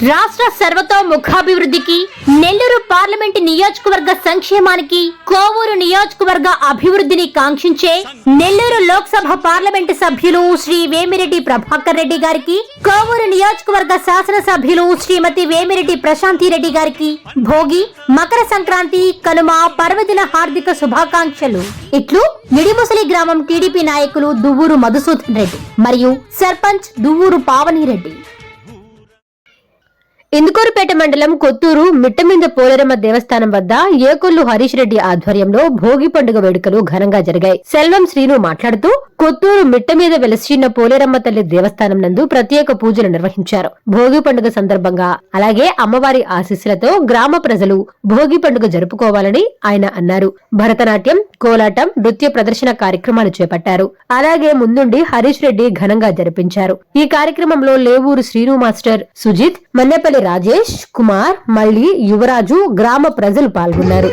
రాష్ట్ర సర్వతోముఖాభివృద్ధికి, నెల్లూరు పార్లమెంటు నియోజకవర్గ సంక్షేమానికి, కోవూరు నియోజకవర్గ అభివృద్ధిని కాంక్షించే నెల్లూరు లోక్సభ పార్లమెంటు సభ్యులు శ్రీ వేమిరెడ్డి ప్రభాకర్ రెడ్డి గారికి, కోవూరు నియోజకవర్గ శాసనసభ్యులు శ్రీమతి వేమిరెడ్డి ప్రశాంతి రెడ్డి గారికి భోగి, మకర సంక్రాంతి, కనుమ పర్వదిన హార్దిక శుభాకాంక్షలు. ఇట్లు నిడిముసలి గ్రామం టీడీపీ నాయకులు దువ్వూరు మధుసూదన్ రెడ్డి మరియు సర్పంచ్ దువ్వూరు పావనిరెడ్డి. ఇందుకూరుపేట మండలం కొత్తూరు మిట్టమింద పోలేరమ్మ దేవస్థానం వద్ద ఏకొల్లు హరీష్ రెడ్డి ఆధ్వర్యంలో భోగి పండుగ వేడుకలు ఘనంగా జరిగాయి. సెల్వం శ్రీను మాట్లాడుతూ కొత్తూరు మిట్ట మీద వెలసిన పోలేరమ్మ తల్లి దేవస్థానం నందు ప్రత్యేక పూజలు నిర్వహించారు. భోగి పండుగ సందర్భంగా అలాగే అమ్మవారి ఆశీస్సులతో గ్రామ ప్రజలు భోగి పండుగ జరుపుకోవాలని ఆయన అన్నారు. భరతనాట్యం, కోలాటం, నృత్య ప్రదర్శన కార్యక్రమాలు చేపట్టారు. అలాగే ముందుండి హరీష్ రెడ్డి ఘనంగా జరిపించారు. ఈ కార్యక్రమంలో లేవూరు శ్రీను మాస్టర్, సుజిత్, మన్నెపల్లి రాజేష్ కుమార్, మల్లి, యువరాజు, గ్రామ ప్రజలు పాల్గొన్నారు.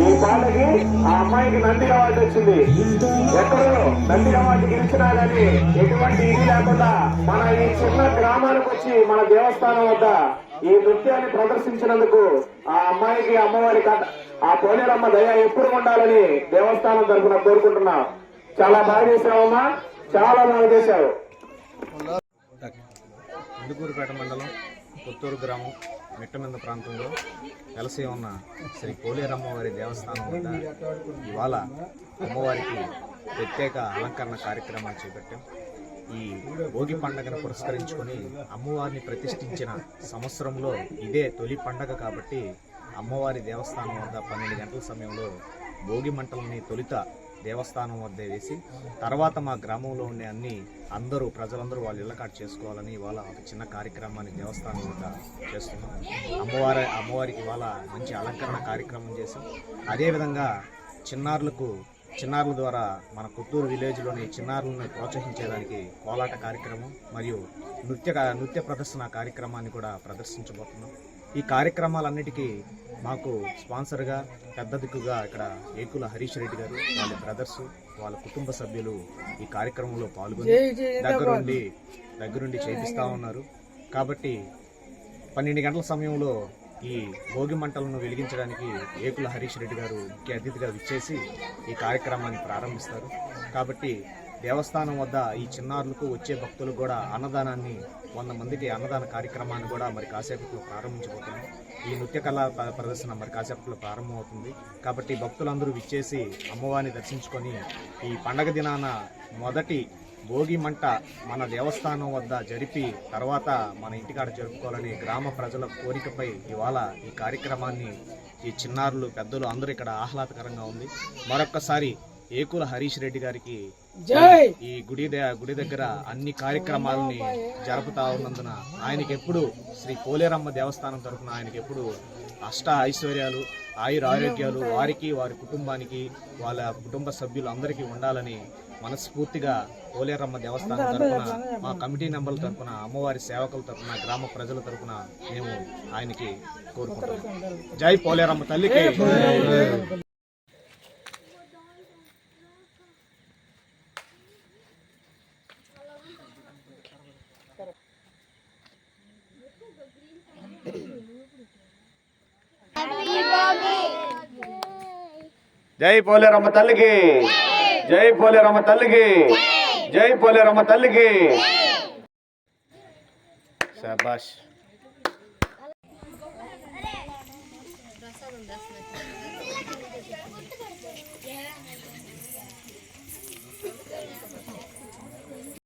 ఈ పాటకి ఆ అమ్మాయికి నంది అవార్డు వచ్చింది. ఎక్కడో నంది అవార్డు గెలిచినా గానీ ఎటువంటి ఇది లేకుండా మన ఈ చిన్న గ్రామానికి వచ్చి మన దేవస్థానం వద్ద ఈ నృత్యాన్ని ప్రదర్శించినందుకు ఆ అమ్మాయికి అమ్మవారి ఆ పోలేరమ్మ దయ ఎప్పుడు ఉండాలని దేవస్థానం తరఫున కోరుకుంటున్నా. చాలా బాగా చేశావమ్మా, చాలా బాగా చేశావు. ఇందుకూరుపేట మండలం కొత్తూరు గ్రామం మిట్టమింద ప్రాంతంలో వెలసి ఉన్న శ్రీ పోలేరమ్మవారి దేవస్థానం వద్ద ఇవాళ అమ్మవారికి ప్రత్యేక అలంకరణ కార్యక్రమాలు చేపట్టాం. ఈ భోగి పండుగను పురస్కరించుకొని అమ్మవారిని ప్రతిష్ఠించిన సంవత్సరంలో ఇదే తొలి పండగ కాబట్టి అమ్మవారి దేవస్థానం వద్ద 12 గంటల సమయంలో భోగి మంటలని తొలిత దేవస్థానం వద్ద వేసి తర్వాత మా గ్రామంలో ఉండే ప్రజలందరూ వాళ్ళ ఇళ్ళకాటు చేసుకోవాలని ఇవాళ ఒక చిన్న కార్యక్రమాన్ని దేవస్థానం వద్ద చేస్తున్నాం. అమ్మవారికి ఇవాళ మంచి అలంకరణ కార్యక్రమం చేసాం. అదేవిధంగా చిన్నారుల ద్వారా మన కొత్తూరు విలేజ్లోని చిన్నారులను ప్రోత్సహించేదానికి కోలాట కార్యక్రమం మరియు నృత్య ప్రదర్శన కార్యక్రమాన్ని కూడా ప్రదర్శించబోతున్నాం. ఈ కార్యక్రమాలన్నిటికీ మాకు స్పాన్సర్గా పెద్ద దిక్కుగా ఇక్కడ ఏకుల హరీష్ రెడ్డి గారు, వాళ్ళ బ్రదర్స్, వాళ్ళ కుటుంబ సభ్యులు ఈ కార్యక్రమంలో పాల్గొని దగ్గరుండి చేపిస్తూ ఉన్నారు. కాబట్టి 12 గంటల సమయంలో ఈ భోగి మంటలను వెలిగించడానికి ఏకుల హరీష్ రెడ్డి గారు ముఖ్య అతిథిగా విచ్చేసి ఈ కార్యక్రమాన్ని ప్రారంభిస్తారు. కాబట్టి దేవస్థానం వద్ద ఈ చిన్నారులకు వచ్చే భక్తులకు కూడా అన్నదానాన్ని 100 మందికి అన్నదాన కార్యక్రమాన్ని కూడా మరి కాసేపట్లో ప్రారంభించబోతున్నాం. ఈ నృత్య కళా ప్రదర్శన మరి కాసేపట్లో ప్రారంభమవుతుంది. కాబట్టి భక్తులందరూ విచ్చేసి అమ్మవారిని దర్శించుకొని ఈ పండగ దినాన మొదటి భోగి మంట మన దేవస్థానం వద్ద జరిపి తర్వాత మన ఇంటికాడ జరుపుకోవాలని గ్రామ ప్రజల కోరికపై ఇవాళ ఈ కార్యక్రమాన్ని ఈ చిన్నారులు, పెద్దలు అందరూ ఇక్కడ ఆహ్లాదకరంగా ఉంది. మరొక్కసారి ఏకుల హరీష్ రెడ్డి గారికి ఈ గుడి దగ్గర అన్ని కార్యక్రమాలని జరుపుతా ఉన్నందున ఆయనకి ఎప్పుడు శ్రీ పోలేరమ్మ దేవస్థానం తరఫున ఆయనకి ఎప్పుడు అష్ట ఐశ్వర్యాలు, ఆరోగ్యాలు వారికి, వారి కుటుంబానికి, వాళ్ళ కుటుంబ సభ్యులు అందరికీ ఉండాలని మనస్ఫూర్తిగా పోలేరమ్మ దేవస్థానం తరఫున, మా కమిటీ మెంబర్ల తరఫున, అమ్మవారి సేవకుల తరఫున, గ్రామ ప్రజల తరఫున మేము ఆయనకి కోరుకుంటున్నాం. జై పోలేరమ్మ తల్లికి. జై పోలేరమ్మ తల్లికి, జై పోలేరమ్మ తల్లికి, జై పోలేరమ్మ తల్లికి. శాబాష్.